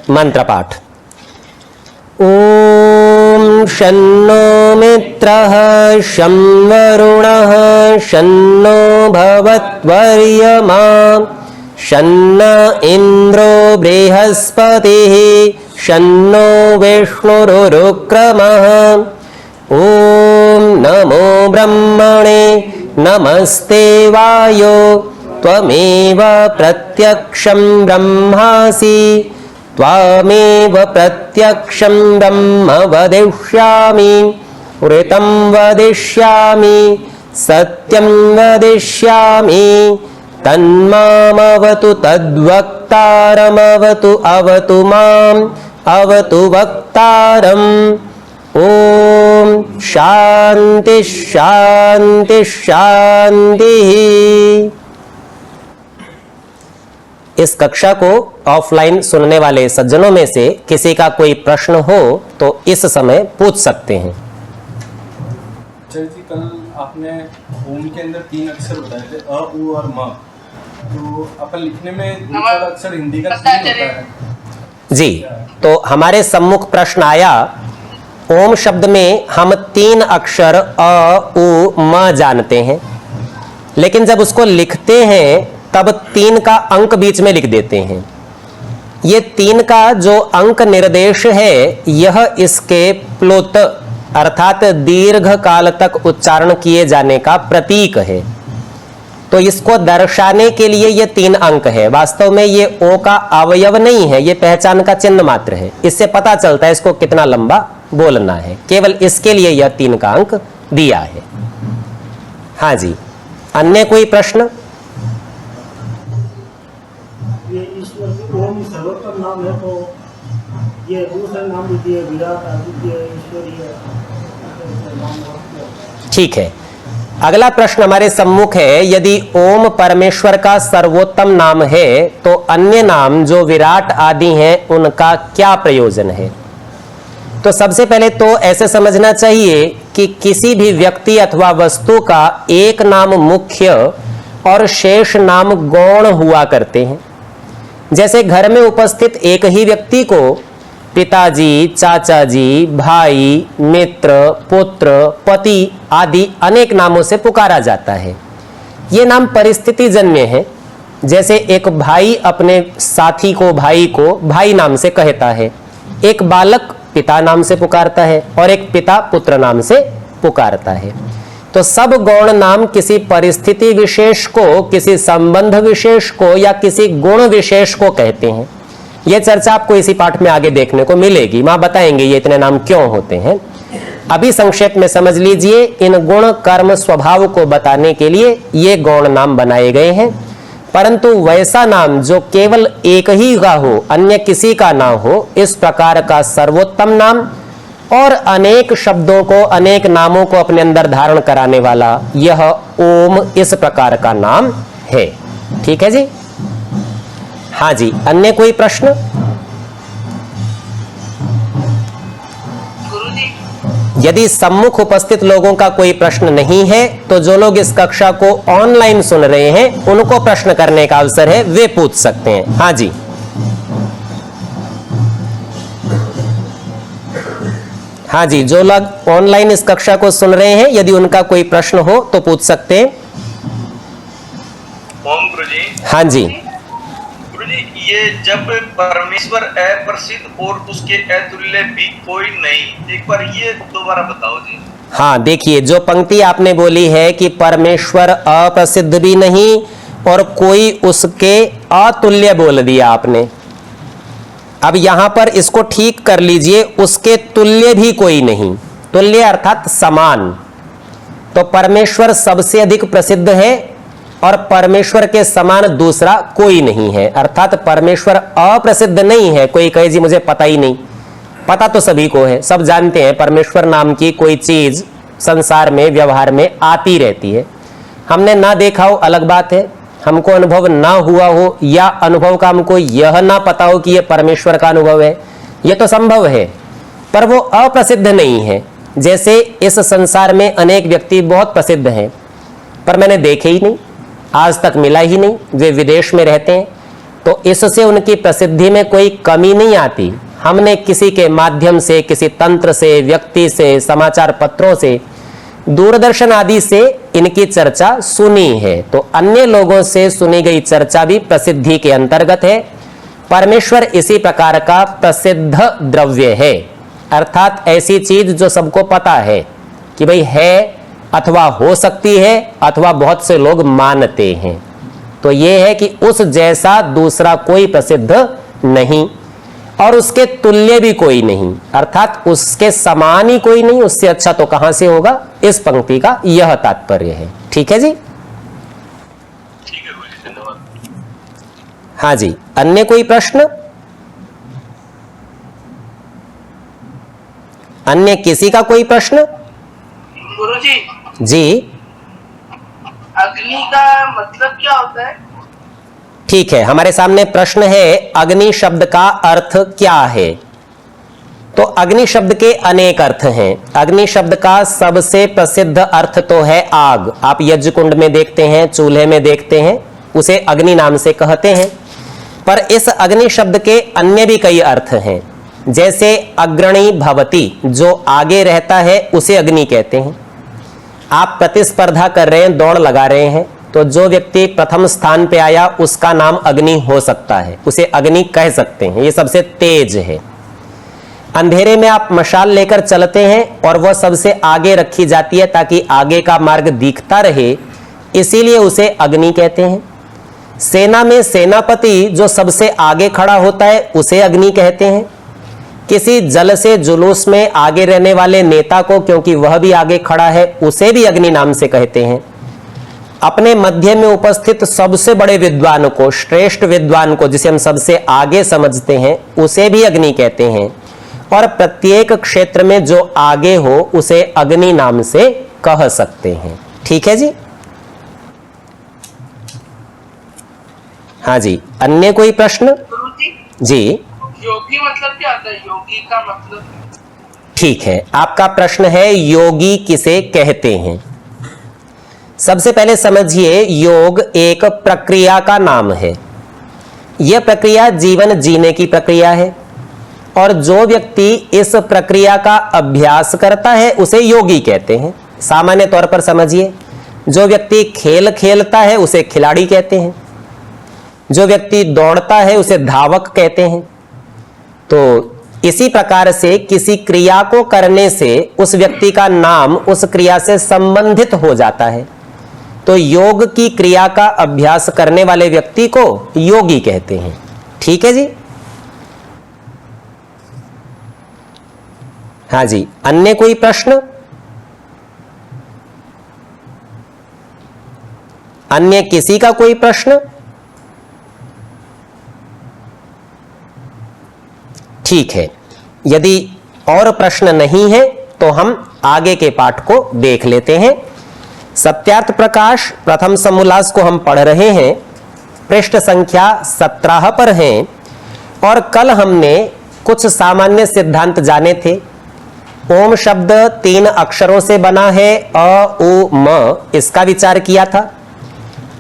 मंत्र पाठ। ओम शन्नो मित्रः शं वरुणः शन्नो भवत्वर्यमा शन्न इन्द्रो बृहस्पतिः शन्नो विष्णुरुक्रमः। ओम नमो ब्रह्मणे नमस्ते वायो त्वमेव प्रत्यक्षं ब्रह्मासि त्वामेव प्रत्यक्षं ब्रह्म वदिष्यामि ऋतं वदिष्यामि सत्यं वदिष्यामि तन्मामवतु तद्वक्तारमवतु अवतु माम् अवतु वक्तारम्। ओम शांति शांति शांति। इस कक्षा को ऑफलाइन सुनने वाले सज्जनों में से किसी का कोई प्रश्न हो तो इस समय पूछ सकते हैं। जी, कल आपने ओम के अंदर 3 अक्षर बताए थे, अ, उ और म। तो अपन लिखने में दूसरा अक्षर हिंदी का 3 होता है जी, तो हमारे सम्मुख प्रश्न आया, ओम शब्द में हम 3 अक्षर अ, उ, म जानते हैं, लेकिन जब उसको लिखते हैं तब 3 का अंक बीच में लिख देते हैं। ये 3 का जो अंक निर्देश है यह इसके प्लोत अर्थात दीर्घ काल तक उच्चारण किए जाने का प्रतीक है। तो इसको दर्शाने के लिए ये 3 अंक है। वास्तव में ये ओ का अवयव नहीं है, ये पहचान का चिन्ह मात्र है। इससे पता चलता है इसको कितना लंबा बोलना है, केवल इसके लिए यह 3 का अंक दिया है। हाँ जी, अन्य कोई प्रश्न? ये ईश्वर ओम सर्वोत्तम नाम है, तो ये दूसरा नाम भी दिए विराट आदित्य ईश्वरीय नाम। ठीक है, अगला प्रश्न हमारे सम्मुख है, यदि ओम परमेश्वर का सर्वोत्तम नाम है तो अन्य नाम जो विराट आदि हैं उनका क्या प्रयोजन है? तो सबसे पहले तो ऐसे समझना चाहिए कि किसी भी व्यक्ति अथवा वस्तु का एक नाम मुख्य और शेष नाम गौण हुआ करते हैं। जैसे घर में उपस्थित एक ही व्यक्ति को पिताजी, चाचा जी, भाई, मित्र, पुत्र, पति आदि अनेक नामों से पुकारा जाता है। ये नाम परिस्थिति जन्य है। जैसे एक भाई अपने साथी को भाई नाम से कहता है, एक बालक पिता नाम से पुकारता है और एक पिता पुत्र नाम से पुकारता है। तो सब गौण नाम किसी परिस्थिति विशेष को, किसी संबंध विशेष को या किसी गुण विशेष को कहते हैं। यह चर्चा आपको इसी पाठ में आगे देखने को मिलेगी। मां बताएंगे ये इतने नाम क्यों होते हैं। अभी संक्षेप में समझ लीजिए, इन गुण कर्म स्वभाव को बताने के लिए ये गौण नाम बनाए गए हैं। परंतु वैसा नाम जो केवल एक ही का हो, अन्य किसी का ना हो, इस प्रकार का सर्वोत्तम नाम और अनेक शब्दों को, अनेक नामों को अपने अंदर धारण कराने वाला यह ओम इस प्रकार का नाम है। ठीक है जी? हाँ जी, अन्य कोई प्रश्न? यदि सम्मुख उपस्थित लोगों का कोई प्रश्न नहीं है तो जो लोग इस कक्षा को ऑनलाइन सुन रहे हैं उनको प्रश्न करने का अवसर है, वे पूछ सकते हैं। हाँ जी, हाँ जी, जो लोग ऑनलाइन इस कक्षा को सुन रहे हैं यदि उनका कोई प्रश्न हो तो पूछ सकते हैं। ओम गुरु जी। हाँ जी, गुरु जी, ये जब परमेश्वर अप्रसिद्ध और उसके अतुल्य भी कोई नहीं, एक बार ये दोबारा बताओ जी। हाँ देखिए, जो पंक्ति आपने बोली है कि परमेश्वर अप्रसिद्ध भी नहीं और कोई उसके अतुल्य बोल दिया आपने। अब यहां पर इसको ठीक कर लीजिए, उसके तुल्य भी कोई नहीं। तुल्य अर्थात समान। तो परमेश्वर सबसे अधिक प्रसिद्ध है और परमेश्वर के समान दूसरा कोई नहीं है। अर्थात परमेश्वर अप्रसिद्ध नहीं है। कोई कहे जी मुझे पता ही नहीं, पता तो सभी को है, सब जानते हैं परमेश्वर नाम की कोई चीज संसार में व्यवहार में आती रहती है। हमने ना देखा हो अलग बात है, हमको अनुभव ना हुआ हो या अनुभव का हमको यह ना पता हो कि यह परमेश्वर का अनुभव है, यह तो संभव है, पर वो अप्रसिद्ध नहीं है। जैसे इस संसार में अनेक व्यक्ति बहुत प्रसिद्ध हैं, पर मैंने देखे ही नहीं, आज तक मिला ही नहीं, वे विदेश में रहते हैं, तो इससे उनकी प्रसिद्धि में कोई कमी नहीं आती। हमने किसी के माध्यम से, किसी तंत्र से, व्यक्ति से, समाचार पत्रों से, दूरदर्शन आदि से इनकी चर्चा सुनी है, तो अन्य लोगों से सुनी गई चर्चा भी प्रसिद्धि के अंतर्गत है। परमेश्वर इसी प्रकार का प्रसिद्ध द्रव्य है, अर्थात ऐसी चीज जो सबको पता है कि भाई है, अथवा हो सकती है, अथवा बहुत से लोग मानते हैं। तो यह है कि उस जैसा दूसरा कोई प्रसिद्ध नहीं और उसके तुल्य भी कोई नहीं, अर्थात उसके समान ही कोई नहीं, उससे अच्छा तो कहां से होगा। इस पंक्ति का यह तात्पर्य है। ठीक है जी, ठीक है गुरुजी, धन्यवाद। हाँ जी, अन्य कोई प्रश्न? अन्य किसी का कोई प्रश्न? गुरुजी, जी, अग्नि का मतलब क्या होता है? ठीक है, हमारे सामने प्रश्न है अग्नि शब्द का अर्थ क्या है। तो अग्नि शब्द के अनेक अर्थ हैं। अग्नि शब्द का सबसे प्रसिद्ध अर्थ तो है आग। आप यज्ञ कुंड में देखते हैं, चूल्हे में देखते हैं, उसे अग्नि नाम से कहते हैं। पर इस अग्नि शब्द के अन्य भी कई अर्थ हैं। जैसे अग्रणी भवति, जो आगे रहता है उसे अग्नि कहते हैं। आप प्रतिस्पर्धा कर रहे हैं, दौड़ लगा रहे हैं, तो जो व्यक्ति प्रथम स्थान पे आया उसका नाम अग्नि हो सकता है, उसे अग्नि कह सकते हैं, ये सबसे तेज है। अंधेरे में आप मशाल लेकर चलते हैं और वह सबसे आगे रखी जाती है ताकि आगे का मार्ग दिखता रहे, इसीलिए उसे अग्नि कहते हैं। सेना में सेनापति जो सबसे आगे खड़ा होता है उसे अग्नि कहते हैं। किसी जल से जुलूस में आगे रहने वाले नेता को, क्योंकि वह भी आगे खड़ा है, उसे भी अग्नि नाम से कहते हैं। अपने मध्य में उपस्थित सबसे बड़े विद्वान को, श्रेष्ठ विद्वान को, जिसे हम सबसे आगे समझते हैं, उसे भी अग्नि कहते हैं। और प्रत्येक क्षेत्र में जो आगे हो उसे अग्नि नाम से कह सकते हैं। ठीक है जी, हाँ जी, अन्य कोई प्रश्न? गुरुजी, जी, योगी मतलब क्या होता है? योगी का मतलब? ठीक है, आपका प्रश्न है योगी किसे कहते हैं। सबसे पहले समझिए, योग एक प्रक्रिया का नाम है। यह प्रक्रिया जीवन जीने की प्रक्रिया है और जो व्यक्ति इस प्रक्रिया का अभ्यास करता है उसे योगी कहते हैं। सामान्य तौर पर समझिए, जो व्यक्ति खेल खेलता है उसे खिलाड़ी कहते हैं, जो व्यक्ति दौड़ता है उसे धावक कहते हैं। तो इसी प्रकार से किसी क्रिया को करने से उस व्यक्ति का नाम उस क्रिया से संबंधित हो जाता है। तो योग की क्रिया का अभ्यास करने वाले व्यक्ति को योगी कहते हैं। ठीक है जी, हाँ जी, अन्य कोई प्रश्न? अन्य किसी का कोई प्रश्न? ठीक है, यदि और प्रश्न नहीं है तो हम आगे के पाठ को देख लेते हैं। सत्यार्थ प्रकाश प्रथम समोल्लास को हम पढ़ रहे हैं, पृष्ठ संख्या 17 पर हैं। और कल हमने कुछ सामान्य सिद्धांत जाने थे। ओम शब्द 3 अक्षरों से बना है, अ, उ, म, इसका विचार किया था।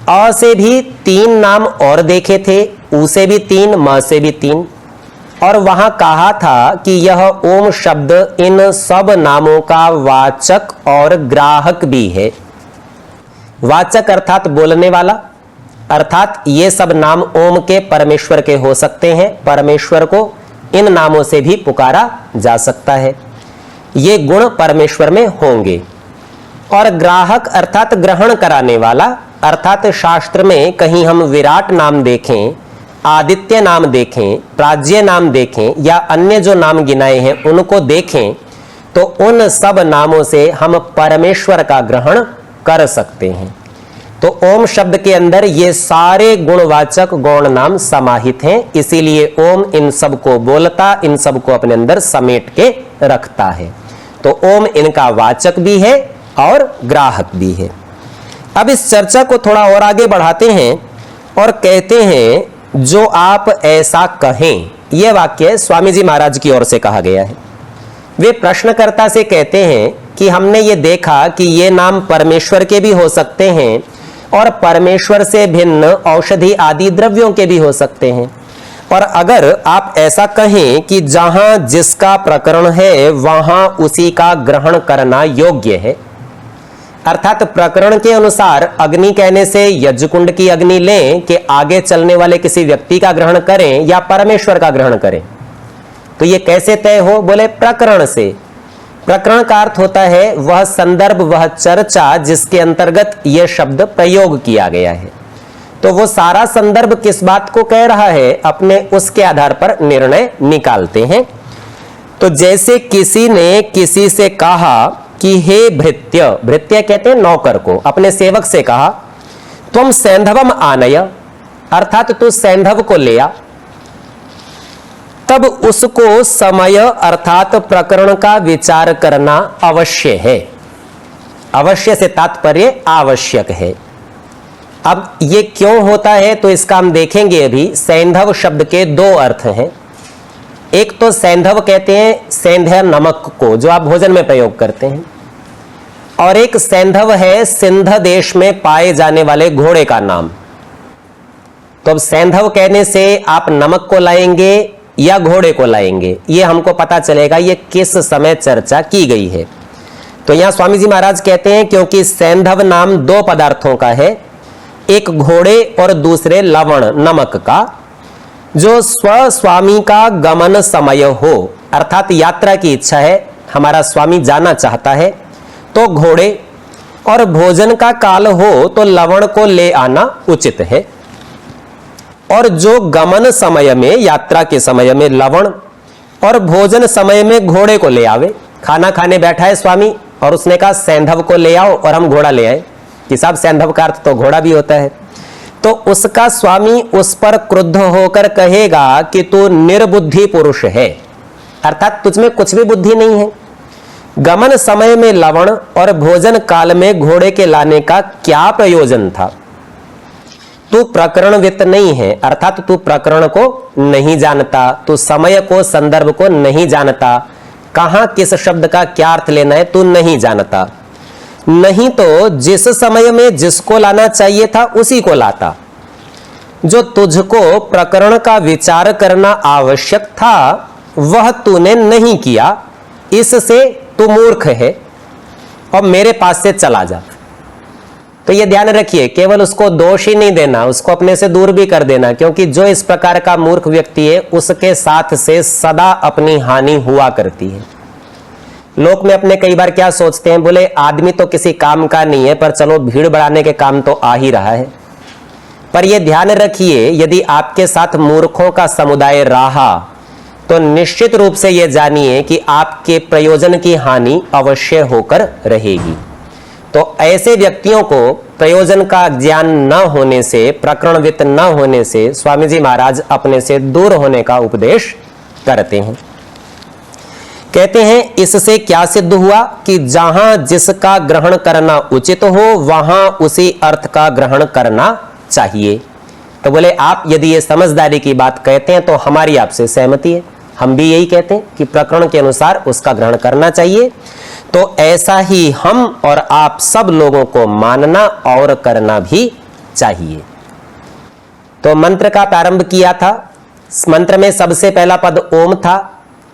अ से भी 3 नाम और देखे थे, उ से भी 3, म से भी 3। और वहां कहा था कि यह ओम शब्द इन सब नामों का वाचक और ग्राहक भी है। वाचक अर्थात बोलने वाला, अर्थात ये सब नाम ओम के परमेश्वर के हो सकते हैं। परमेश्वर को इन नामों से भी पुकारा जा सकता है, ये गुण परमेश्वर में होंगे। और ग्राहक अर्थात ग्रहण कराने वाला, अर्थात शास्त्र में कहीं हम विराट नाम देखें, आदित्य नाम देखें, प्राज्य नाम देखें या अन्य जो नाम गिनाए हैं उनको देखें, तो उन सब नामों से हम परमेश्वर का ग्रहण कर सकते हैं। तो ओम शब्द के अंदर ये सारे गुणवाचक गौण नाम समाहित हैं, इसीलिए ओम इन सब को बोलता, इन सब को अपने अंदर समेट के रखता है। तो ओम इनका वाचक भी है और ग्राहक भी है। अब इस चर्चा को थोड़ा और आगे बढ़ाते हैं और कहते हैं, जो आप ऐसा कहें, यह वाक्य स्वामी जी महाराज की ओर से कहा गया है। वे प्रश्नकर्ता से कहते हैं कि हमने ये देखा कि ये नाम परमेश्वर के भी हो सकते हैं और परमेश्वर से भिन्न औषधि आदि द्रव्यों के भी हो सकते हैं। और अगर आप ऐसा कहें कि जहां जिसका प्रकरण है वहां उसी का ग्रहण करना योग्य है, अर्थात प्रकरण के अनुसार अग्नि कहने से यज्ञकुंड की अग्नि लें कि आगे चलने वाले किसी व्यक्ति का ग्रहण करें या परमेश्वर का ग्रहण करें, तो ये कैसे तय हो? बोले प्रकरण से। प्रकरण का अर्थ होता है वह संदर्भ, वह चर्चा जिसके अंतर्गत यह शब्द प्रयोग किया गया है। तो वो सारा संदर्भ किस बात को कह रहा है, अपने उसके आधार पर निर्णय निकालते हैं। तो जैसे किसी ने किसी से कहा कि हे भृत्य, भृत्य कहते हैं नौकर को, अपने सेवक से कहा तुम सैंधवम आनय, अर्थात तू सैंधव को ले आ, तब उसको समय अर्थात प्रकरण का विचार करना अवश्य है। अवश्य से तात्पर्य आवश्यक है। अब ये क्यों होता है तो इसका हम देखेंगे। अभी सैंधव शब्द के दो अर्थ हैं। एक तो सैंधव कहते हैं सैंध्य नमक को, जो आप भोजन में प्रयोग करते हैं, और एक सैंधव है सिंध देश में पाए जाने वाले घोड़े का नाम। तो अब सैंधव कहने से आप नमक को लाएंगे या घोड़े को लाएंगे, ये हमको पता चलेगा ये किस समय चर्चा की गई है। तो यहां स्वामी जी महाराज कहते हैं क्योंकि सैंधव नाम दो पदार्थों का है, एक घोड़े और दूसरे लवण नमक का, जो स्वस्वामी का गमन समय हो, अर्थात यात्रा की इच्छा है, हमारा स्वामी जाना चाहता है तो घोड़े, और भोजन का काल हो तो लवण को ले आना उचित है। और जो गमन समय में, यात्रा के समय में लवण, और भोजन समय में घोड़े को ले आवे। खाना खाने बैठा है स्वामी और उसने कहा सैंधव को ले आओ, और हम घोड़ा ले आए कि साहब सैंधव का अर्थ तो घोड़ा भी होता है। तो उसका स्वामी उस पर क्रुद्ध होकर कहेगा कि तू निर्बुद्धि पुरुष है, अर्थात तुझमें कुछ भी बुद्धि नहीं है। गमन समय में लवण और भोजन काल में घोड़े के लाने का क्या प्रयोजन था? तू प्रकरणवित नहीं है, अर्थात तू प्रकरण को नहीं जानता, तू समय को, संदर्भ को नहीं जानता, कहां किस शब्द का क्या अर्थ लेना है तू नहीं जानता। नहीं तो जिस समय में जिसको लाना चाहिए था उसी को लाता। जो तुझको प्रकरण का विचार करना आवश्यक था वह तूने नहीं किया, इससे तू मूर्ख है और मेरे पास से चला जा। तो ये ध्यान रखिए, केवल उसको दोष ही नहीं देना, उसको अपने से दूर भी कर देना, क्योंकि जो इस प्रकार का मूर्ख व्यक्ति है उसके साथ से सदा अपनी हानि हुआ करती है। लोक में अपने कई बार क्या सोचते हैं, बोले आदमी तो किसी काम का नहीं है, पर चलो भीड़ बढ़ाने के काम तो आ ही रहा है। पर यह ध्यान रखिए, यदि आपके साथ मूर्खों का समुदाय रहा तो निश्चित रूप से यह जानिए कि आपके प्रयोजन की हानि अवश्य होकर रहेगी। तो ऐसे व्यक्तियों को प्रयोजन का ज्ञान न होने से, प्रकरणवित न होने से स्वामी जी महाराज अपने से दूर होने का उपदेश करते हैं। कहते हैं इससे क्या सिद्ध हुआ कि जहां जिसका ग्रहण करना उचित हो वहां उसी अर्थ का ग्रहण करना चाहिए। तो बोले आप यदि ये समझदारी की बात कहते हैं तो हमारी आपसे सहमति है, हम भी यही कहते हैं कि प्रकरण के अनुसार उसका ग्रहण करना चाहिए। तो ऐसा ही हम और आप सब लोगों को मानना और करना भी चाहिए। तो मंत्र का प्रारंभ किया था। मंत्र में सबसे पहला पद ओम था।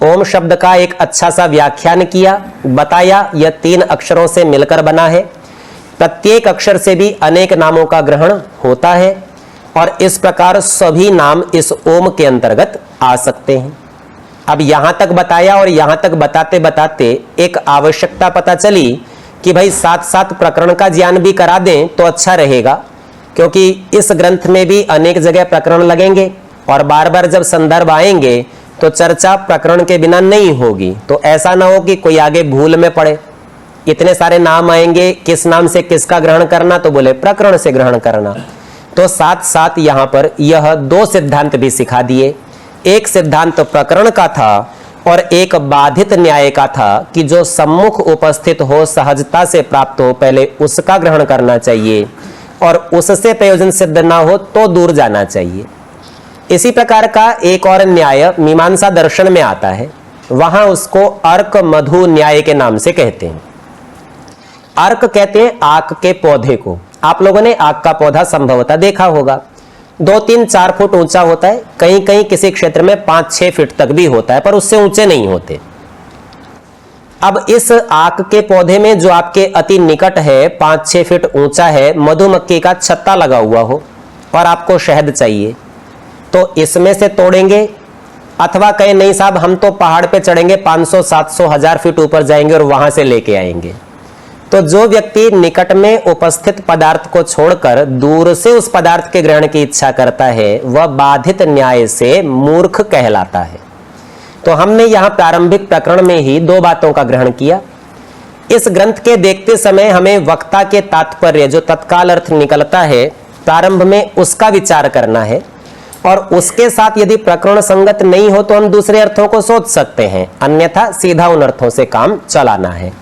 ओम शब्द का एक अच्छा सा व्याख्यान किया, बताया यह 3 अक्षरों से मिलकर बना है। प्रत्येक अक्षर से भी अनेक नामों का ग्रहण होता है और इस प्रकार सभी नाम इस ओम के अंतर्गत आ सकते हैं। अब यहां तक बताया और यहां तक बताते बताते एक आवश्यकता पता चली कि भाई साथ साथ प्रकरण का ज्ञान भी करा दें तो अच्छा रहेगा, क्योंकि इस ग्रंथ में भी अनेक जगह प्रकरण लगेंगे और बार बार जब संदर्भ आएंगे तो चर्चा प्रकरण के बिना नहीं होगी। तो ऐसा ना हो कि कोई आगे भूल में पड़े, इतने सारे नाम आएंगे, किस नाम से किसका ग्रहण करना, तो बोले प्रकरण से ग्रहण करना। तो साथ साथ यहां पर यह 2 सिद्धांत भी सिखा दिए। एक सिद्धांत प्रकरण का था और एक बाधित न्याय का था कि जो सम्मुख उपस्थित हो, सहजता से प्राप्त हो, पहले उसका ग्रहण करना चाहिए और उससे प्रयोजन सिद्ध ना हो तो दूर जाना चाहिए। इसी प्रकार का एक और न्याय मीमांसा दर्शन में आता है, वहां उसको अर्क मधु न्याय के नाम से कहते हैं। अर्क कहते हैं आक के पौधे को, आप लोगों ने आग का पौधा संभवतः देखा होगा, 2-3-4 फुट ऊंचा होता है, कहीं कहीं किसी क्षेत्र में 5-6 फीट तक भी होता है, पर उससे ऊंचे नहीं होते। अब इस आक के पौधे में जो आपके अति निकट है, 5-6 फीट ऊंचा है, मधुमक्खी का छत्ता लगा हुआ हो और आपको शहद चाहिए, तो इसमें से तोड़ेंगे, अथवा कहें नहीं साहब हम तो पहाड़ पे चढ़ेंगे, 500, 700, 1000 फीट ऊपर जाएंगे और वहां से लेके आएंगे। तो जो व्यक्ति निकट में उपस्थित पदार्थ को छोड़कर दूर से उस पदार्थ के ग्रहण की इच्छा करता है, वह बाधित न्याय से मूर्ख कहलाता है। तो हमने यहां प्रारंभिक प्रकरण में ही 2 बातों का ग्रहण किया। इस ग्रंथ के देखते समय हमें वक्ता के तात्पर्य जो तत्काल अर्थ निकलता है प्रारंभ में, उसका विचार करना है, और उसके साथ यदि प्रकरण संगत नहीं हो तो हम दूसरे अर्थों को सोच सकते हैं, अन्यथा सीधा उन अर्थों से काम चलाना है।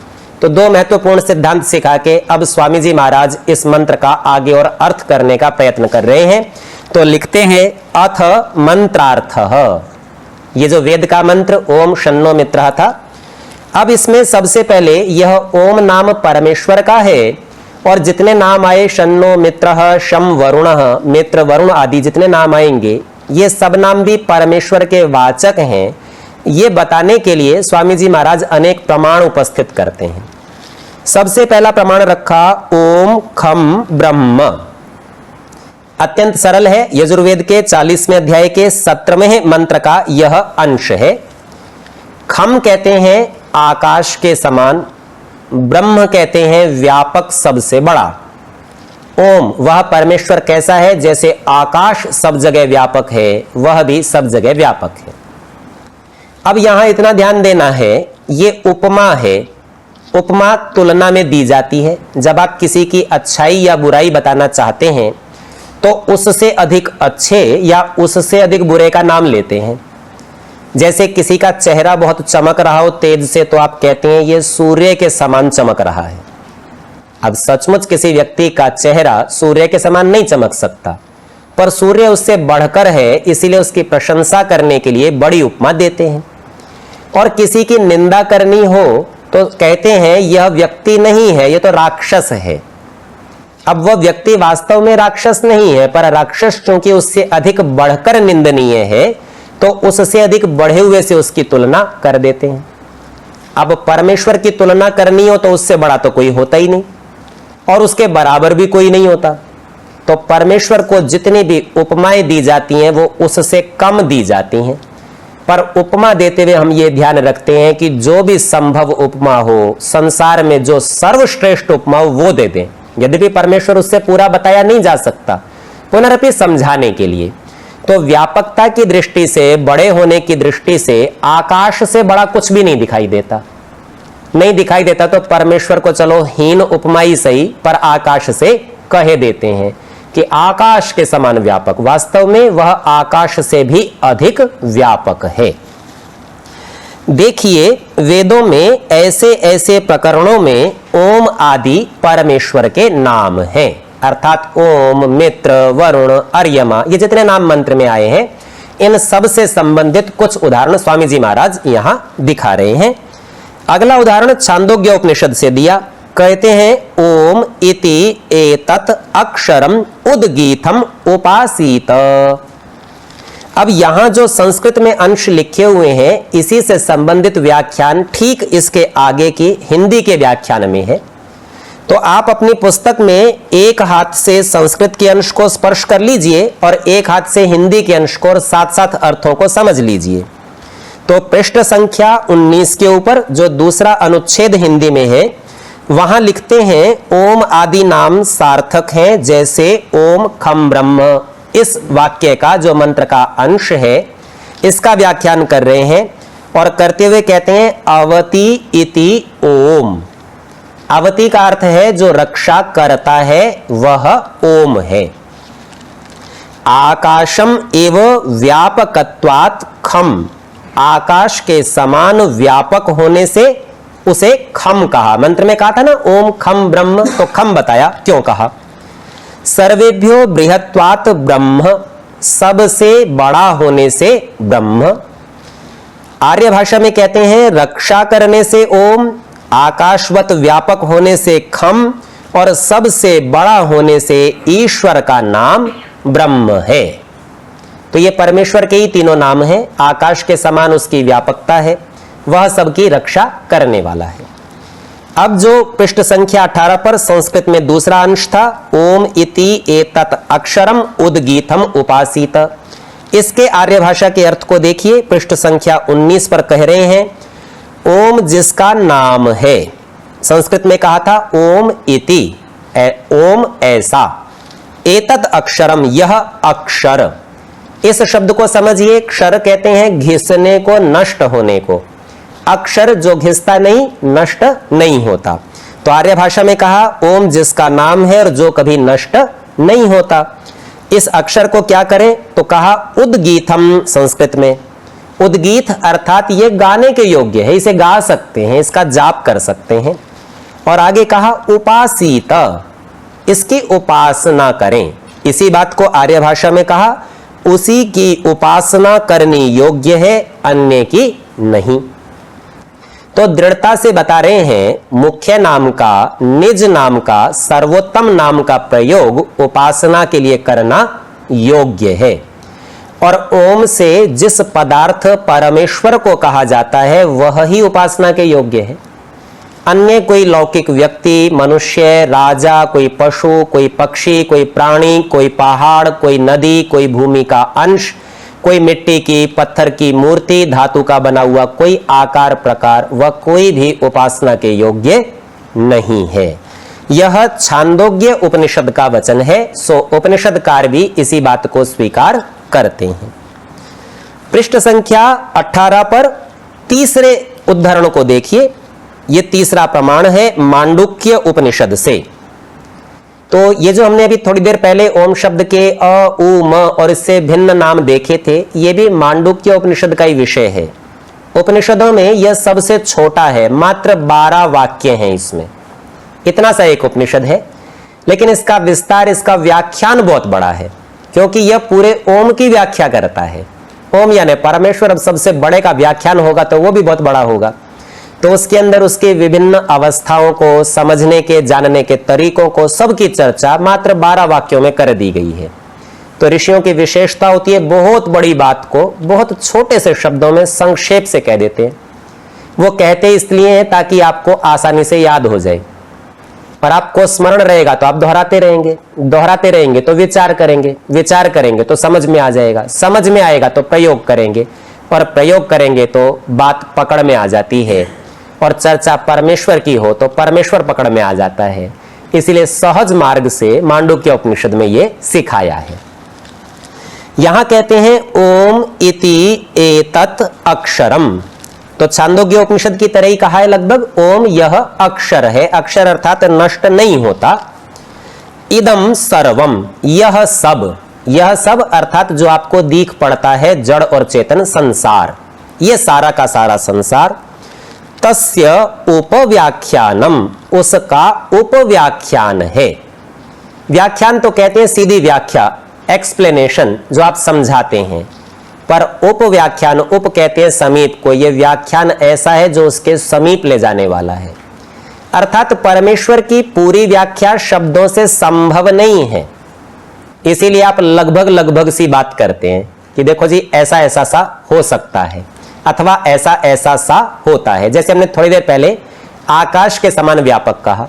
तो 2 महत्वपूर्ण सिद्धांत सिखा के अब स्वामी जी महाराज इस मंत्र का आगे और अर्थ करने का प्रयत्न कर रहे हैं। तो लिखते हैं अथ मंत्रार्थः, ये जो वेद का मंत्र ओम शन्नो मित्रः था, अब इसमें सबसे पहले यह ओम नाम परमेश्वर का है, और जितने नाम आए शन्नो मित्रः, शम वरुणः, मित्र वरुण आदि जितने नाम आएंगे, ये सब नाम भी परमेश्वर के वाचक हैं। ये बताने के लिए स्वामी जी महाराज अनेक प्रमाण उपस्थित करते हैं। सबसे पहला प्रमाण रखा ओम खम ब्रह्म, अत्यंत सरल है, यजुर्वेद के 40वें अध्याय के 17वें मंत्र का यह अंश है। खम कहते हैं आकाश के समान, ब्रह्म कहते हैं व्यापक सबसे बड़ा। ओम वह परमेश्वर कैसा है, जैसे आकाश सब जगह व्यापक है, वह भी सब जगह व्यापक है। अब यहां इतना ध्यान देना है, ये उपमा है। उपमा तुलना में दी जाती है। जब आप किसी की अच्छाई या बुराई बताना चाहते हैं तो उससे अधिक अच्छे या उससे अधिक बुरे का नाम लेते हैं। जैसे किसी का चेहरा बहुत चमक रहा हो तेज से, तो आप कहते हैं ये सूर्य के समान चमक रहा है। अब सचमुच किसी व्यक्ति का चेहरा सूर्य के समान नहीं चमक सकता, पर सूर्य उससे बढ़कर है, इसीलिए उसकी प्रशंसा करने के लिए बड़ी उपमा देते हैं। और किसी की निंदा करनी हो तो कहते हैं यह व्यक्ति नहीं है, यह तो राक्षस है। अब वह व्यक्ति वास्तव में राक्षस नहीं है, पर राक्षस क्योंकि उससे अधिक बढ़कर निंदनीय है, तो उससे अधिक बढ़े हुए से उसकी तुलना कर देते हैं। अब परमेश्वर की तुलना करनी हो तो उससे बड़ा तो कोई होता ही नहीं, और उसके बराबर भी कोई नहीं होता। तो परमेश्वर को जितनी भी उपमाएं दी जाती हैं वो उससे कम दी जाती हैं। पर उपमा देते हुए हम ये ध्यान रखते हैं कि जो भी संभव उपमा हो, संसार में जो सर्वश्रेष्ठ उपमा हो वो दे दें। यद्यपि परमेश्वर उससे पूरा बताया नहीं जा सकता, पुनरपि समझाने के लिए। तो व्यापकता की दृष्टि से, बड़े होने की दृष्टि से आकाश से बड़ा कुछ भी नहीं दिखाई देता। नहीं दिखाई देता तो परमेश्वर को चलो हीन उपमा ही सही, पर आकाश से कहे देते हैं कि आकाश के समान व्यापक। वास्तव में वह आकाश से भी अधिक व्यापक है। देखिए वेदों में ऐसे ऐसे प्रकरणों में ओम आदि परमेश्वर के नाम हैं, अर्थात ओम, मित्र, वरुण, अर्यमा, ये जितने नाम मंत्र में आए हैं, इन सब से संबंधित कुछ उदाहरण स्वामी जी महाराज यहां दिखा रहे हैं। अगला उदाहरण छांदोग्य उपनिषद से दिया। कहते हैं ओम इति एतत् अक्षरम उद्गीतम उपासीत। अब यहां जो संस्कृत में अंश लिखे हुए हैं, इसी से संबंधित व्याख्यान ठीक इसके आगे की हिंदी के व्याख्यान में है। तो आप अपनी पुस्तक में एक हाथ से संस्कृत के अंश को स्पर्श कर लीजिए और एक हाथ से हिंदी के अंश को, और साथ साथ अर्थों को समझ लीजिए। तो पृष्ठ संख्या 19 के ऊपर जो दूसरा अनुच्छेद हिंदी में है, वहां लिखते हैं ओम आदि नाम सार्थक हैं, जैसे ओम खम ब्रह्म। इस वाक्य का जो मंत्र का अंश है, इसका व्याख्यान कर रहे हैं और करते हुए कहते हैं अवति इति ओम। अवति का अर्थ है जो रक्षा करता है, वह ओम है। आकाशम एव व्यापकत्वात् खम, आकाश के समान व्यापक होने से उसे खम कहा। मंत्र में कहा था ना ओम खम ब्रह्म, तो खम बताया क्यों कहा। सर्वेभ्यो बृहत्वात् ब्रह्म, सबसे बड़ा होने से ब्रह्म। आर्य भाषा में कहते हैं रक्षा करने से ओम, आकाशवत व्यापक होने से खम, और सबसे बड़ा होने से ईश्वर का नाम ब्रह्म है। तो ये परमेश्वर के ही तीनों नाम हैं। आकाश के समान उसकी व्यापकता है, वह सबकी रक्षा करने वाला है। अब जो पृष्ठ संख्या 18 पर संस्कृत में दूसरा अंश था, ओम इति एतत् अक्षरम उद्गीतम उपासीत, इसके आर्य भाषा के अर्थ को देखिए। पृष्ठ संख्या 19 पर कह रहे हैं, ओम जिसका नाम है, संस्कृत में कहा था ओम इति, ओम ऐसा, एतत् अक्षरम यह अक्षर। इस शब्द को समझिए, क्षर कहते हैं घिसने को, नष्ट होने को। अक्षर जो घिसता नहीं, नष्ट नहीं होता। तो आर्य भाषा में कहा ओम जिसका नाम है और जो कभी नष्ट नहीं होता। इस अक्षर को क्या करें, तो कहा उद्गीतम। संस्कृत में उद्गीत अर्थात ये गाने के योग्य है, इसे गा सकते हैं, इसका जाप कर सकते हैं। और आगे कहा उपासीत, इसकी उपासना करें। इसी बात को आर्य भाषा में कहा उसी की उपासना करनी योग्य है, अन्य की नहीं। तो दृढ़ता से बता रहे हैं मुख्य नाम का, निज नाम का, सर्वोत्तम नाम का प्रयोग उपासना के लिए करना योग्य है। और ओम से जिस पदार्थ परमेश्वर को कहा जाता है वह ही उपासना के योग्य है। अन्य कोई लौकिक व्यक्ति, मनुष्य, राजा, कोई पशु, कोई पक्षी, कोई प्राणी, कोई पहाड़, कोई नदी, कोई भूमि का अंश, कोई मिट्टी की, पत्थर की मूर्ति, धातु का बना हुआ कोई आकार प्रकार, वह कोई भी उपासना के योग्य नहीं है। यह छांदोग्य उपनिषद का वचन है। सो उपनिषदकार भी इसी बात को स्वीकार करते हैं। पृष्ठ संख्या 18 पर तीसरे उद्धरण को देखिए। यह तीसरा प्रमाण है मांडुक्य उपनिषद से। तो ये जो हमने अभी थोड़ी देर पहले ओम शब्द के अ, उ, म और इससे भिन्न नाम देखे थे, ये भी मांडुक्य उपनिषद का ही विषय है। उपनिषदों में यह सबसे छोटा है, मात्र 12 वाक्य हैं इसमें। इतना सा एक उपनिषद है, लेकिन इसका विस्तार, इसका व्याख्यान बहुत बड़ा है, क्योंकि यह पूरे ओम की व्याख्या करता है। ओम यानी परमेश्वर, अब सबसे बड़े का व्याख्यान होगा तो वो भी बहुत बड़ा होगा। तो उसके अंदर उसके विभिन्न अवस्थाओं को समझने के, जानने के तरीकों को, सबकी चर्चा मात्र 12 वाक्यों में कर दी गई है। तो ऋषियों की विशेषता होती है बहुत बड़ी बात को बहुत छोटे से शब्दों में संक्षेप से कह देते हैं। वो कहते इसलिए हैं ताकि आपको आसानी से याद हो जाए, और आपको स्मरण रहेगा तो आप दोहराते रहेंगे, दोहराते रहेंगे तो विचार करेंगे, विचार करेंगे तो समझ में आ जाएगा, समझ में आएगा तो प्रयोग करेंगे, और प्रयोग करेंगे तो बात पकड़ में आ जाती है। और चर्चा परमेश्वर की हो तो परमेश्वर पकड़ में आ जाता है। इसलिए सहज मार्ग से मांडुक्य उपनिषद में ये सिखाया है। यहां कहते हैं ओम इति एतत् अक्षरम। तो छांदोग्य उपनिषद की तरह ही कहा है लगभग, ओम यह अक्षर है, अक्षर अर्थात नष्ट नहीं होता। इदम सर्वम, यह सब, यह सब अर्थात जो आपको दिख पड़ता है जड़ और चेतन संसार, यह सारा का सारा संसार। तस्य उपव्याख्यानम, उसका उपव्याख्यान है। व्याख्यान तो कहते हैं सीधी व्याख्या, एक्सप्लेनेशन, जो आप समझाते हैं, पर उपव्याख्यान, उप कहते हैं समीप को, यह व्याख्यान ऐसा है जो उसके समीप ले जाने वाला है। अर्थात परमेश्वर की पूरी व्याख्या शब्दों से संभव नहीं है, इसीलिए आप लगभग लगभग सी बात करते हैं कि देखो जी ऐसा ऐसा सा हो सकता है, अथवा ऐसा ऐसा सा होता है। जैसे हमने थोड़ी देर पहले आकाश के समान व्यापक कहा,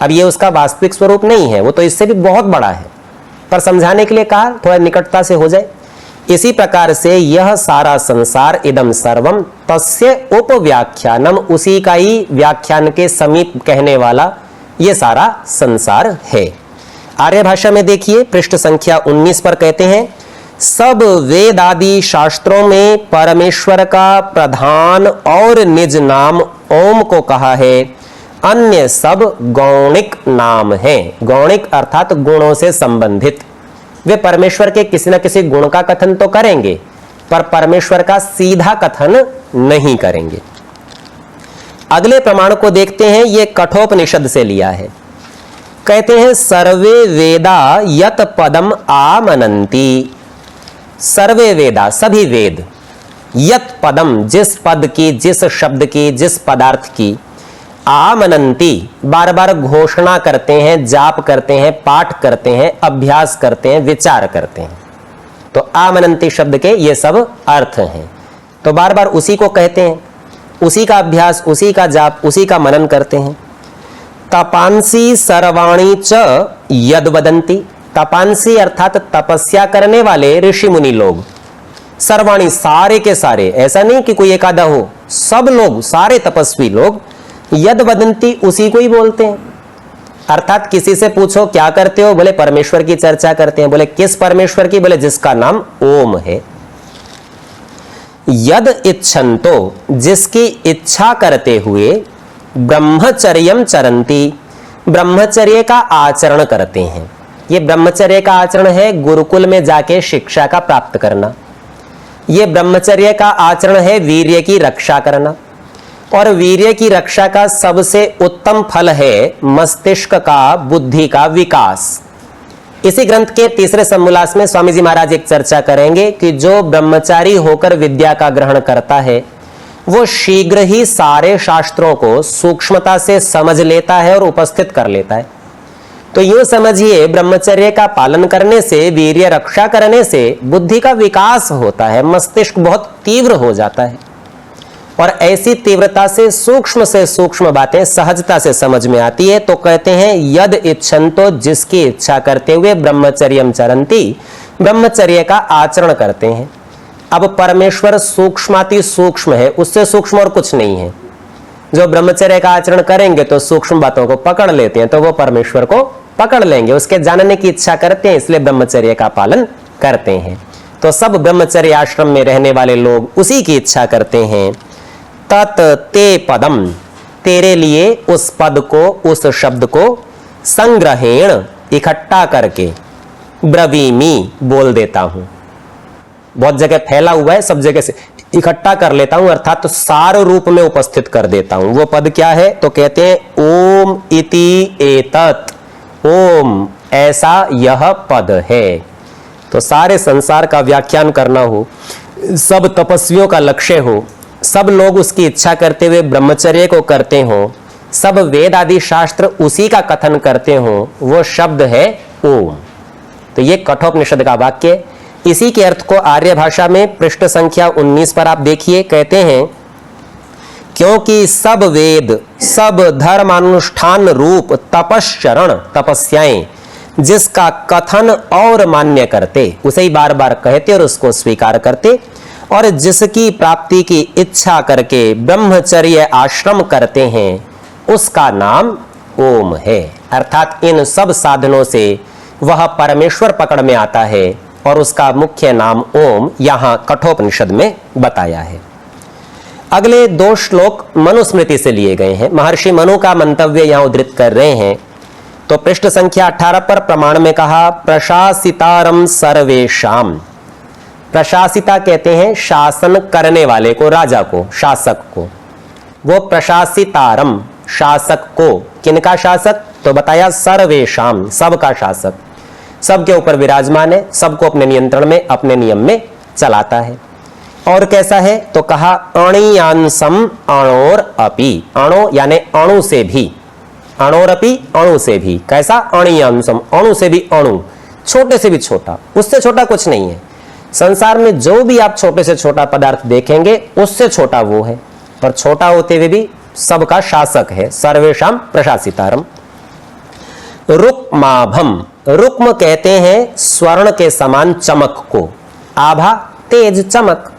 अब ये उसका वास्तविक स्वरूप नहीं है, वो तो इससे भी बहुत बड़ा है, पर समझाने के लिए कहा थोड़ा निकटता से हो जाए। इसी प्रकार से यह सारा संसार, इदम सर्वम तस्य उपव्याख्यानम, उसी का ही व्याख्यान के समीप कहने वाला यह सारा संसार है। आर्य भाषा में देखिए पृष्ठ संख्या 19 पर कहते हैं, सब वेद आदि शास्त्रों में परमेश्वर का प्रधान और निज नाम ओम को कहा है, अन्य सब गौणिक नाम हैं। गौणिक अर्थात गुणों से संबंधित। वे परमेश्वर के किसी न किसी गुण का कथन तो करेंगे, पर परमेश्वर का सीधा कथन नहीं करेंगे। अगले प्रमाण को देखते हैं, यह कठोपनिषद से लिया है। कहते हैं सर्वे वेदा यत पदम आमनन्ति, सर्वे वेदा, सभी वेद, यत पदम, जिस पद की, जिस शब्द की, जिस पदार्थ की, आमनंती बार बार घोषणा करते हैं, जाप करते हैं, पाठ करते हैं, अभ्यास करते हैं, विचार करते हैं। तो आमनंती शब्द के ये सब अर्थ हैं। तो बार बार उसी को कहते हैं, उसी का अभ्यास, उसी का जाप, उसी का मनन करते हैं। तपांसी सर्वाणी च यद वदंती, तपांसी अर्थात तपस्या करने वाले ऋषि मुनि लोग, सर्वाणी सारे के सारे, ऐसा नहीं कि कोई एक आधा हो, सब लोग, सारे तपस्वी लोग यद वदंती उसी को ही बोलते हैं। अर्थात किसी से पूछो क्या करते हो, बोले परमेश्वर की चर्चा करते हैं। बोले किस परमेश्वर की? बोले जिसका नाम ओम है। यद इच्छन्तो, जिसकी इच्छा करते हुए, ब्रह्मचर्यम चरंती, ब्रह्मचर्य का आचरण करते हैं। ये ब्रह्मचर्य का आचरण है गुरुकुल में जाके शिक्षा का प्राप्त करना। ये ब्रह्मचर्य का आचरण है वीर्य की रक्षा करना, और वीर्य की रक्षा का सबसे उत्तम फल है मस्तिष्क का, बुद्धि का विकास। इसी ग्रंथ के तीसरे समोल्लास में स्वामी जी महाराज एक चर्चा करेंगे कि जो ब्रह्मचारी होकर विद्या का ग्रहण करता है वो शीघ्र ही सारे शास्त्रों को सूक्ष्मता से समझ लेता है और उपस्थित कर लेता है। तो यूं समझिए, ब्रह्मचर्य का पालन करने से, वीर्य रक्षा करने से बुद्धि का विकास होता है, मस्तिष्क बहुत तीव्र हो जाता है, और ऐसी तीव्रता से सूक्ष्म बातें सहजता से समझ में आती है। तो कहते हैं यद इच्छन्तो, जिसकी इच्छा करते हुए, ब्रह्मचर्यम चरंती, ब्रह्मचर्य का आचरण करते हैं। अब परमेश्वर सूक्ष्माति सूक्ष्म है, उससे सूक्ष्म और कुछ नहीं है। जो ब्रह्मचर्य का आचरण करेंगे तो सूक्ष्म बातों को पकड़ लेते हैं, तो वो परमेश्वर को पकड़ लेंगे, उसके जानने की इच्छा करते हैं, इसलिए ब्रह्मचर्य का पालन करते हैं। तो सब ब्रह्मचर्य आश्रम में रहने वाले लोग उसी की इच्छा करते हैं। तत् ते पदम, तेरे लिए उस पद को, उस शब्द को, संग्रहेण इकट्ठा करके, ब्रवीमी बोल देता हूं। बहुत जगह फैला हुआ है, सब जगह से इकट्ठा कर लेता हूं, अर्थात तो सार रूप में उपस्थित कर देता हूं। वो पद क्या है? तो कहते हैं ओम इति एतत्, ओम ऐसा यह पद है। तो सारे संसार का व्याख्यान करना हो, सब तपस्वियों का लक्ष्य हो, सब लोग उसकी इच्छा करते हुए ब्रह्मचर्य को करते हो, सब वेद आदि शास्त्र उसी का कथन करते हो, वो शब्द है ओम। तो ये कठोपनिषद का वाक्य। इसी के अर्थ को आर्य भाषा में पृष्ठ संख्या 19 पर आप देखिए, कहते हैं क्योंकि सब वेद, सब धर्मानुष्ठान रूप तपश्चरण, तपस्याएं जिसका कथन और मान्य करते, उसे ही बार बार कहते और उसको स्वीकार करते, और जिसकी प्राप्ति की इच्छा करके ब्रह्मचर्य आश्रम करते हैं, उसका नाम ओम है। अर्थात इन सब साधनों से वह परमेश्वर पकड़ में आता है, और उसका मुख्य नाम ओम यहां कठोपनिषद में बताया है। अगले 2 श्लोक मनुस्मृति से लिए गए हैं। महर्षि मनु का मंतव्य यहां उद्धृत कर रहे हैं। तो पृष्ठ संख्या 18 पर प्रमाण में कहा, प्रशासितारम सर्वेशाम। प्रशासिता कहते हैं शासन करने वाले को, राजा को, शासक को। वो प्रशासितारम, शासक को। किनका शासक? तो बताया सर्वेशाम, सबका शासक, सबके ऊपर विराजमान है, सबको अपने नियंत्रण में, अपने नियम में चलाता है। और कैसा है? तो कहा अणियांसम अणोर अपि, अणो यानी अणु से भी, अणोर अपि अणु से भी। कैसा? अणियांसम, अणु से भी अणु, छोटे से भी छोटा, उससे छोटा कुछ नहीं है। संसार में जो भी आप छोटे से छोटा पदार्थ देखेंगे उससे छोटा वो है, पर छोटा होते हुए भी सबका शासक है। सर्वेशाम प्रशासितारम। रुक्माभम, रुक्म कहते हैं स्वर्ण के समान चमक को, आभा तेज, चमक,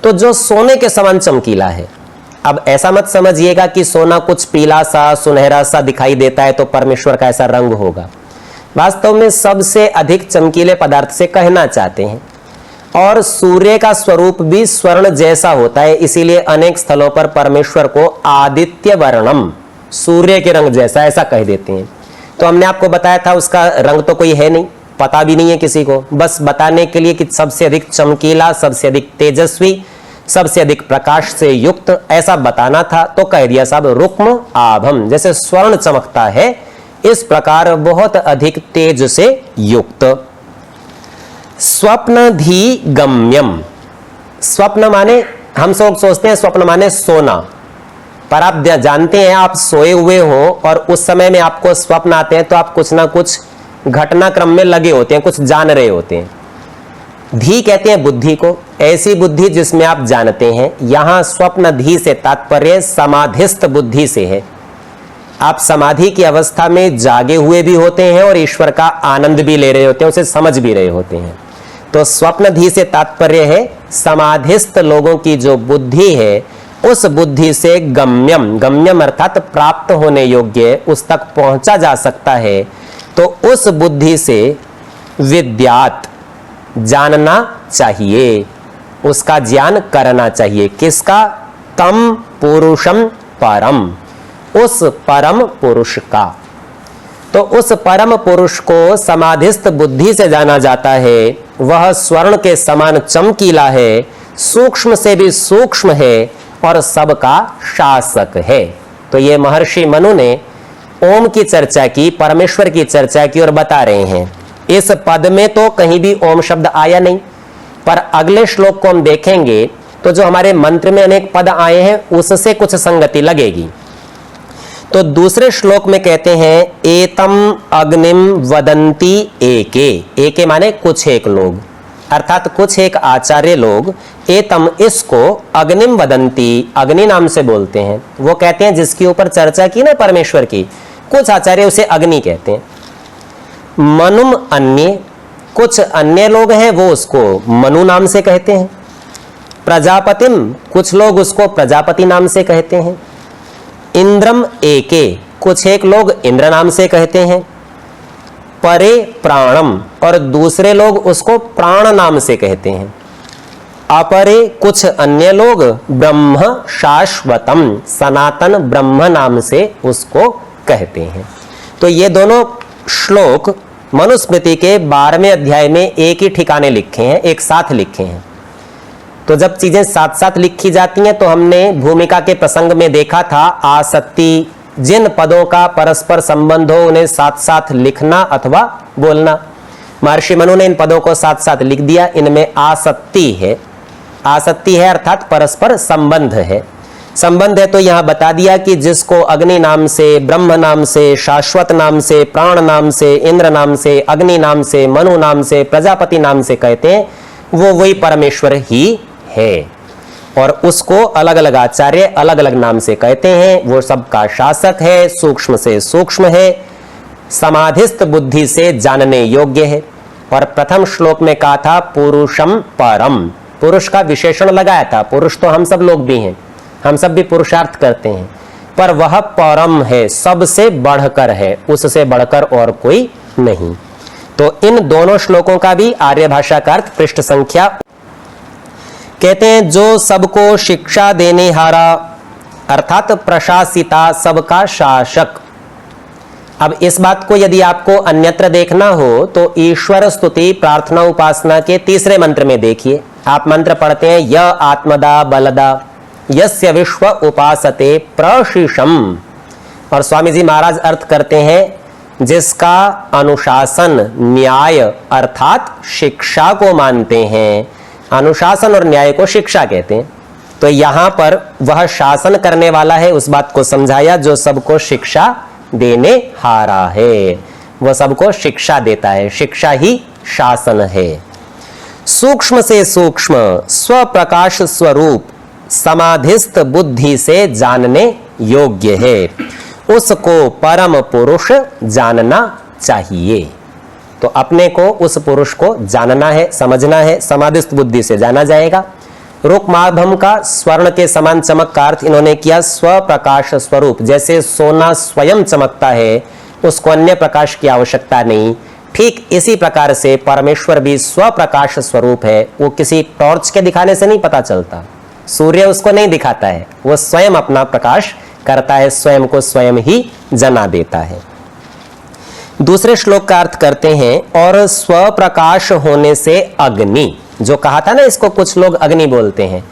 तो जो सोने के समान चमकीला है। अब ऐसा मत समझिएगा कि सोना कुछ पीला सा, सुनहरा सा दिखाई देता है तो परमेश्वर का ऐसा रंग होगा। वास्तव में सबसे अधिक चमकीले पदार्थ से कहना चाहते हैं। और सूर्य का स्वरूप भी स्वर्ण जैसा होता है, इसीलिए अनेक स्थलों पर परमेश्वर को आदित्य वर्णम, सूर्य के रंग जैसा, ऐसा कह देते हैं। तो हमने आपको बताया था उसका रंग तो कोई है नहीं, पता भी नहीं है किसी को, बस बताने के लिए कि सबसे अधिक चमकीला, सबसे अधिक तेजस्वी, सबसे अधिक प्रकाश से युक्त, ऐसा बताना था। तो कह दिया साहब रुक्म आभम, जैसे स्वर्ण चमकता है इस प्रकार बहुत अधिक तेज से युक्त। स्वप्नधि गम्यम, स्वप्न माने, हम सब सोचते हैं स्वप्न माने सोना, पर आप जानते हैं आप सोए हुए हो और उस समय में आपको स्वप्न आते हैं तो आप कुछ ना कुछ घटनाक्रम में लगे होते हैं, कुछ जान रहे होते हैं। धी कहते हैं बुद्धि को, ऐसी बुद्धि जिसमें आप जानते हैं। यहां स्वप्न धी से तात्पर्य समाधिस्थ बुद्धि से है। आप समाधि की अवस्था में जागे हुए भी होते हैं और ईश्वर का आनंद भी ले रहे होते हैं, उसे समझ भी रहे होते हैं। तो स्वप्न धी से तात्पर्य है समाधिस्थ लोगों की जो बुद्धि है, उस बुद्धि से गम्यम, गम्यम अर्थात प्राप्त होने योग्य, उस तक पहुंचा जा सकता है। तो उस बुद्धि से विद्यात, जानना चाहिए, उसका ज्ञान करना चाहिए। किसका? तम पुरुषम परम, उस परम पुरुष का। तो उस परम पुरुष को समाधिस्थ बुद्धि से जाना जाता है। वह स्वर्ण के समान चमकीला है, सूक्ष्म से भी सूक्ष्म है और सबका शासक है। तो ये महर्षि मनु ने ओम की चर्चा की, परमेश्वर की चर्चा की और बता रहे हैं। इस पद में तो कहीं भी ओम शब्द आया नहीं, पर अगले श्लोक को हम देखेंगे तो जो हमारे मंत्र में अनेक पद आए हैं उससे कुछ संगति लगेगी। तो दूसरे श्लोक में कहते हैं एतम अग्निम वदंती एके, एके माने कुछ एक लोग, अर्थात कुछ एक आचार्य लोग, एतम इसको अग्निम वदंती, अग्नि नाम से बोलते हैं। वो कहते हैं जिसके ऊपर चर्चा की ना परमेश्वर की, कुछ आचार्य उसे अग्नि कहते हैं। मनुम अन्य, कुछ अन्य लोग हैं वो उसको मनु नाम से कहते हैं। प्रजापतिम, कुछ लोग उसको प्रजापति नाम से कहते हैं। इंद्रम एके, कुछ एक लोग इंद्र नाम से कहते हैं। परे प्राणम, और दूसरे लोग उसको प्राण नाम से कहते हैं। अपरे, कुछ अन्य लोग ब्रह्म शाश्वतम, सनातन ब्रह्म नाम से उसको कहते हैं। तो ये दोनों श्लोक मनुस्मृति के 12वें अध्याय में एक ही ठिकाने लिखे हैं, एक साथ लिखे हैं। तो जब चीजें साथ साथ लिखी जाती हैं तो हमने भूमिका के प्रसंग में देखा था आसक्ति, जिन पदों का परस्पर संबंध हो उन्हें साथ साथ लिखना अथवा बोलना। महर्षि मनु ने इन पदों को साथ साथ लिख दिया। इनमें आसक्ति है, आसक्ति है अर्थात परस्पर संबंध है। संबंध है तो यहां बता दिया कि जिसको अग्नि नाम से, ब्रह्म नाम से, शाश्वत नाम से, प्राण नाम से, इंद्र नाम से, अग्नि नाम से, मनु नाम से, प्रजापति नाम से कहते हैं, वो वही परमेश्वर ही है। और उसको अलग अलग आचार्य अलग अलग नाम से कहते हैं। वो सबका शासक है, सूक्ष्म से सूक्ष्म है, समाधिस्थ बुद्धि से जानने योग्य है। और प्रथम श्लोक में कहा था पुरुषम परम, पुरुष का विशेषण लगाया था। पुरुष तो हम सब लोग भी हैं, हम सब भी पुरुषार्थ करते हैं, पर वह परम है, सबसे बढ़कर है, उससे बढ़कर और कोई नहीं। तो इन दोनों श्लोकों का भी आर्य भाषा का अर्थ पृष्ठ संख्या। कहते हैं जो सबको शिक्षा देने हारा, अर्थात प्रशासिता, सबका शासक। अब इस बात को यदि आपको अन्यत्र देखना हो तो ईश्वर स्तुति प्रार्थना उपासना के तीसरे मंत्र में देखिए। आप मंत्र पढ़ते हैं य आत्मदा बलदा यस्य विश्व उपासते प्रशिषम, और स्वामी जी महाराज अर्थ करते हैं जिसका अनुशासन न्याय अर्थात शिक्षा को मानते हैं। अनुशासन और न्याय को शिक्षा कहते हैं। तो यहां पर वह शासन करने वाला है, उस बात को समझाया जो सबको शिक्षा देने हारा है, वह सबको शिक्षा देता है, शिक्षा ही शासन है। सूक्ष्म से सूक्ष्म स्वप्रकाश स्वरूप समाधिस्थ बुद्धि से जानने योग्य है, उसको परम पुरुष जानना चाहिए। तो अपने को उस पुरुष को जानना है, समझना है, समाधिस्थ बुद्धि से जाना जाएगा। रुक्माभम का स्वर्ण के समान चमक का अर्थ इन्होंने किया स्वप्रकाश स्वरूप। जैसे सोना स्वयं चमकता है, उसको अन्य प्रकाश की आवश्यकता नहीं, ठीक इसी प्रकार से परमेश्वर भी स्वप्रकाश स्वरूप है। वो किसी टॉर्च के दिखाने से नहीं पता चलता, सूर्य उसको नहीं दिखाता है, वो स्वयं अपना प्रकाश करता है, स्वयं को स्वयं ही जना देता है। दूसरे श्लोक का अर्थ करते हैं और स्वप्रकाश होने से अग्नि, जो कहा था ना इसको कुछ लोग अग्नि बोलते हैं,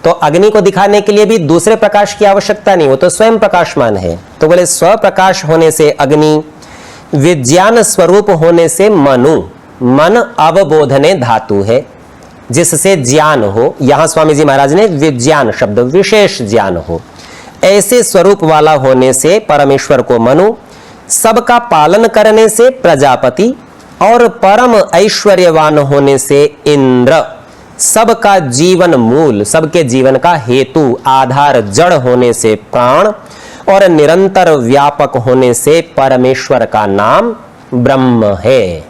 तो अग्नि को दिखाने के लिए भी दूसरे प्रकाश की आवश्यकता नहीं, वो तो स्वयं प्रकाशमान है। तो बोले स्वप्रकाश होने से अग्नि, विज्ञान स्वरूप होने से मनु, मन अवबोधने धातु है जिससे ज्ञान हो। यहां स्वामी जी महाराज ने विज्ञान शब्द, विशेष ज्ञान हो। ऐसे स्वरूप वाला होने से परमेश्वर को मनु, सबका पालन करने से प्रजापति और परम ऐश्वर्यवान होने से इंद्र, सबका जीवन मूल, सबके जीवन का हेतु आधार जड़ होने से प्राण और निरंतर व्यापक होने से परमेश्वर का नाम ब्रह्म है।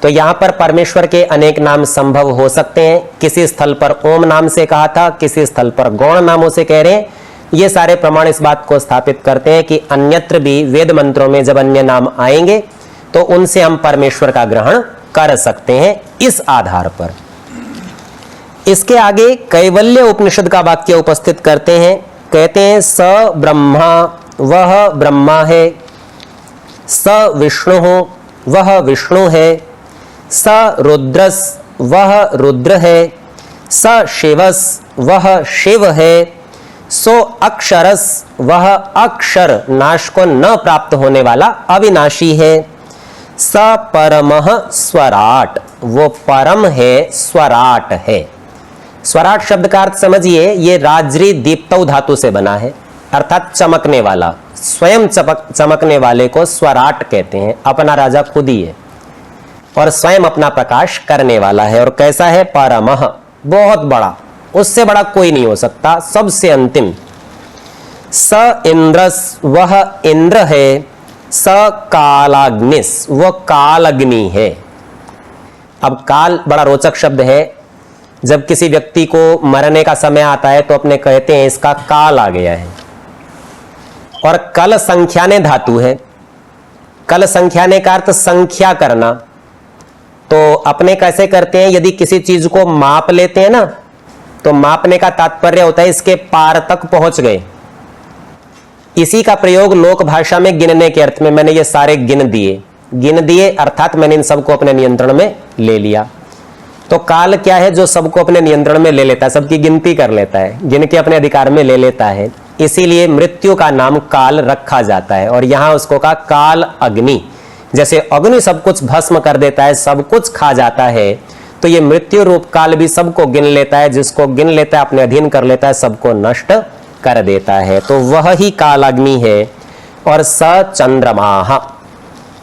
तो यहां पर परमेश्वर के अनेक नाम संभव हो सकते हैं। किसी स्थल पर ओम नाम से कहा था, किसी स्थल पर गौण नामों से कह रहे हैं। ये सारे प्रमाण इस बात को स्थापित करते हैं कि अन्यत्र भी वेद मंत्रों में जब अन्य नाम आएंगे तो उनसे हम परमेश्वर का ग्रहण कर सकते हैं इस आधार पर। इसके आगे कैवल्य उपनिषद का वाक्य उपस्थित करते हैं। कहते हैं स ब्रह्मा, वह ब्रह्मा है, स विष्णु हो, वह विष्णु है, स रुद्रस, वह रुद्र है, स शिवस, वह शिव है, सो अक्षरस, वह अक्षर नाश को न प्राप्त होने वाला अविनाशी है, स परमः स्वराट, वो परम है, स्वराट है। स्वराट शब्द का अर्थ समझिए, ये राजरी दीप्तौ धातु से बना है, अर्थात चमकने वाला, स्वयं चमकने वाले को स्वराट कहते हैं। अपना राजा खुद ही है और स्वयं अपना प्रकाश करने वाला है। और कैसा है? परमः, बहुत बड़ा, उससे बड़ा कोई नहीं हो सकता, सबसे अंतिम। स इंद्रस, वह इंद्र है, स कालाग्निस, वह काल अग्नि है। अब काल बड़ा रोचक शब्द है। जब किसी व्यक्ति को मरने का समय आता है तो अपने कहते हैं इसका काल आ गया है। और कल संख्याने धातु है। कल संख्याने का अर्थ संख्या करना। तो अपने कैसे करते हैं? यदि किसी चीज को माप लेते हैं ना, तो मापने का तात्पर्य होता है इसके पार तक पहुंच गए। इसी का प्रयोग लोक भाषा में गिनने के अर्थ में, मैंने ये सारे गिन दिए अर्थात मैंने इन सबको अपने नियंत्रण में ले लिया। तो काल क्या है? जो सबको अपने नियंत्रण में ले लेता है, सबकी गिनती कर लेता है, गिन के अपने अधिकार में ले लेता है। इसीलिए मृत्यु का नाम काल रखा जाता है। और यहां उसको कहा काल अग्नि। जैसे अग्नि सब कुछ भस्म कर देता है, सब कुछ खा जाता है, तो ये मृत्यु रूप काल भी सबको गिन लेता है। जिसको गिन लेता है, अपने अधीन कर लेता है, सबको नष्ट कर देता है। तो वह ही काल अग्नि है। और स चंद्रमा,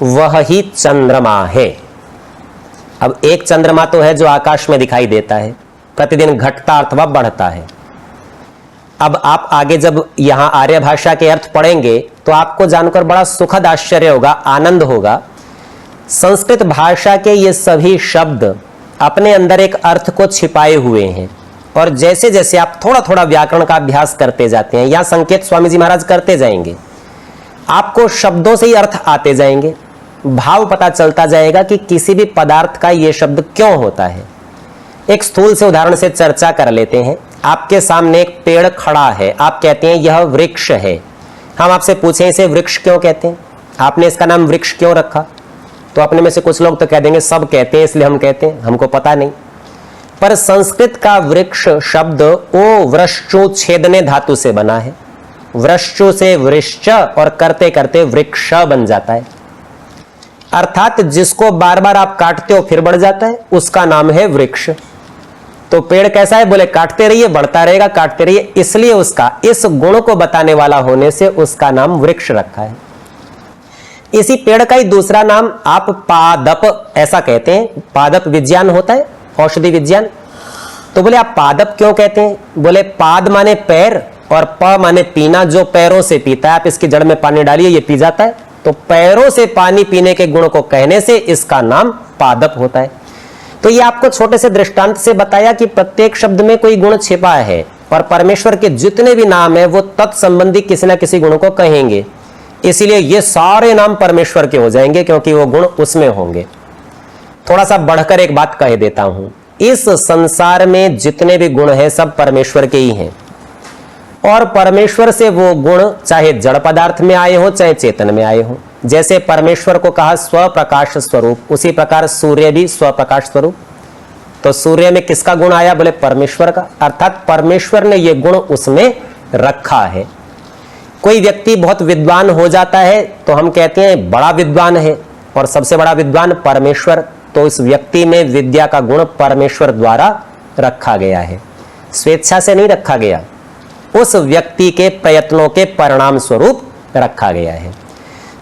वह ही चंद्रमा है। अब एक चंद्रमा तो है जो आकाश में दिखाई देता है, प्रतिदिन घटता अथवा बढ़ता है। अब आप आगे जब यहां आर्य भाषा के अर्थ पढ़ेंगे तो आपको जानकर बड़ा सुखद आश्चर्य होगा, आनंद होगा। संस्कृत भाषा के ये सभी शब्द अपने अंदर एक अर्थ को छिपाए हुए हैं। और जैसे जैसे आप थोड़ा थोड़ा व्याकरण का अभ्यास करते जाते हैं, या संकेत स्वामी जी महाराज करते जाएंगे, आपको शब्दों से ही अर्थ आते जाएंगे, भाव पता चलता जाएगा कि किसी भी पदार्थ का ये शब्द क्यों होता है। एक स्थूल से उदाहरण से चर्चा कर लेते हैं। आपके सामने एक पेड़ खड़ा है, आप कहते हैं यह वृक्ष है। हम आपसे पूछें इसे वृक्ष क्यों कहते हैं, आपने इसका नाम वृक्ष क्यों रखा, तो अपने में से कुछ लोग तो कह देंगे सब कहते हैं इसलिए हम कहते हैं, हमको पता नहीं। पर संस्कृत का वृक्ष शब्द ओ वृश्चु छेदने धातु से बना है। वृश्चु से वृश्च और करते करते वृक्ष बन जाता है। अर्थात जिसको बार बार आप काटते हो फिर बढ़ जाता है, उसका नाम है वृक्ष। तो पेड़ कैसा है? बोले काटते रहिए बढ़ता रहेगा, काटते रहिए, इसलिए उसका इस गुण को बताने वाला होने से उसका नाम वृक्ष रखा है। इसी पेड़ का ही दूसरा नाम आप पादप ऐसा कहते हैं। पादप विज्ञान होता है, औषधि विज्ञान। तो बोले आप पादप क्यों कहते हैं? बोले पाद माने पैर और प माने पीना, जो पैरों से पीता है। आप इसकी जड़ में पानी डालिए, ये पी जाता है। तो पैरों से पानी पीने के गुण को कहने से इसका नाम पादप होता है। तो ये आपको छोटे से दृष्टांत से बताया कि प्रत्येक शब्द में कोई गुण छिपा है, और परमेश्वर के जितने भी नाम है वो तत्संबंधी किसी न किसी गुण को कहेंगे। इसीलिए ये सारे नाम परमेश्वर के हो जाएंगे, क्योंकि वो गुण उसमें होंगे। थोड़ा सा बढ़कर एक बात कह देता हूं, इस संसार में जितने भी गुण हैं सब परमेश्वर के ही हैं। और परमेश्वर से वो गुण चाहे जड़ पदार्थ में आए हो चाहे चेतन में आए हो। जैसे परमेश्वर को कहा स्वप्रकाश स्वरूप, उसी प्रकार सूर्य भी स्वप्रकाश स्वरूप। तो सूर्य में किसका गुण आया? बोले परमेश्वर का। अर्थात परमेश्वर ने ये गुण उसमें रखा है। कोई व्यक्ति बहुत विद्वान हो जाता है तो हम कहते हैं बड़ा विद्वान है, और सबसे बड़ा विद्वान परमेश्वर। तो इस व्यक्ति में विद्या का गुण परमेश्वर द्वारा रखा गया है, स्वेच्छा से नहीं रखा गया। उस व्यक्ति के प्रयत्नों के परिणाम स्वरूप रखा गया है।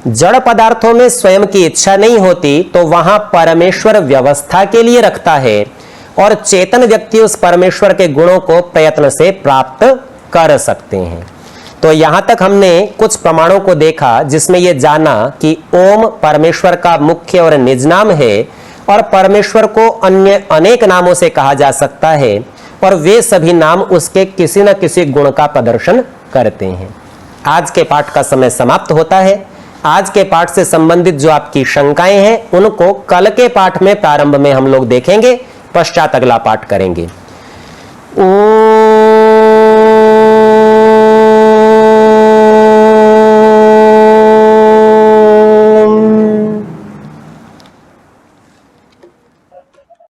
जड़ पदार्थों में स्वयं की इच्छा नहीं होती तो वहां परमेश्वर व्यवस्था के लिए रखता है और चेतन व्यक्ति उस परमेश्वर के गुणों को प्रयत्न से प्राप्त कर सकते हैं। तो यहां तक हमने कुछ प्रमाणों को देखा जिसमें यह जाना कि ओम परमेश्वर का मुख्य और निज नाम है और परमेश्वर को अन्य अनेक नामों से कहा जा सकता है और वे सभी नाम उसके किसी न किसी गुण का प्रदर्शन करते हैं। आज के पाठ का समय समाप्त होता है। आज के पाठ से संबंधित जो आपकी शंकाएं हैं उनको कल के पाठ में प्रारंभ में हम लोग देखेंगे, पश्चात अगला पाठ करेंगे। ओम